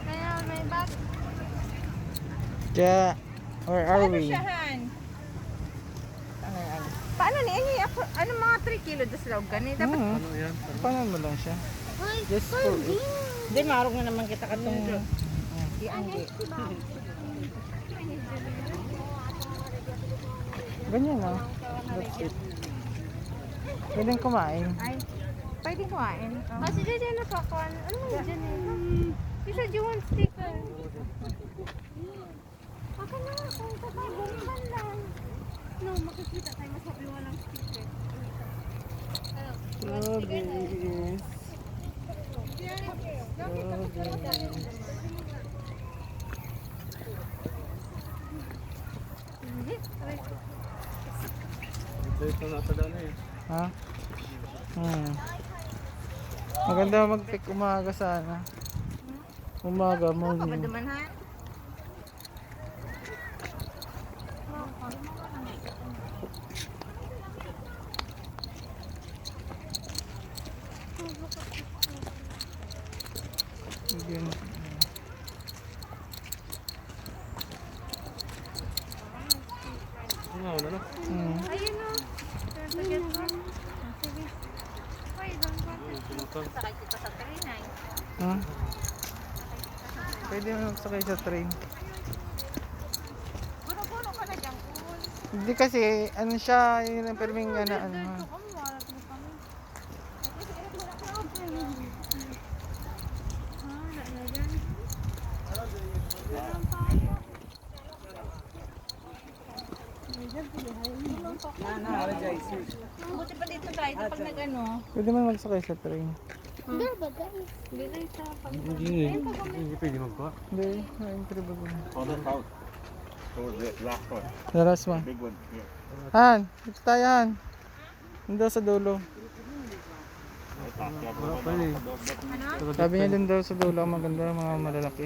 Kaya may bag. Kaya, where are Paano we? siya, Han? Paano niya? Ano mga 3 kilo das laog gani? Dapat Ano yan? Paano mo lang siya? Just for it. Hindi, marog na naman kita katong ianggi. Ganyan oh. That's it. Pwedeng kumain. Ay, pwede kuhain. Si Jeje na pa ko. Ano mo dyan eh? Isa Juwan sticker. Baka na, kung tatay bumihan lang. No, makikita tayo masabi walang sticker. Strawberries. Ito nasa daan eh. Ha? Maganda mag-pick umaga sana. Umaga, Ano ka ba morning. duman ha? Yun. Ano na? Ayun o. Sige. Ay, doon ko. Sakay kita sa train ay. Ha? Pwede mo magsakay sa train. Puno-puno ka na dyan, cool. Hindi kasi, ano siya, yun ang perming ano. Buti pa dito tayo pag nag-ano. Pwede mo magsakay sa train. Hindi sa pag... Hindi pwede magkuha. Hindi, na-entry ba yun? On the south. Towards the last one. The last one. Big one. Yeah. Han, dito tayo Han. Doon sa dulo. Wala pa eh. Sabi niya doon daw sa dulo, maganda, mga malalaki.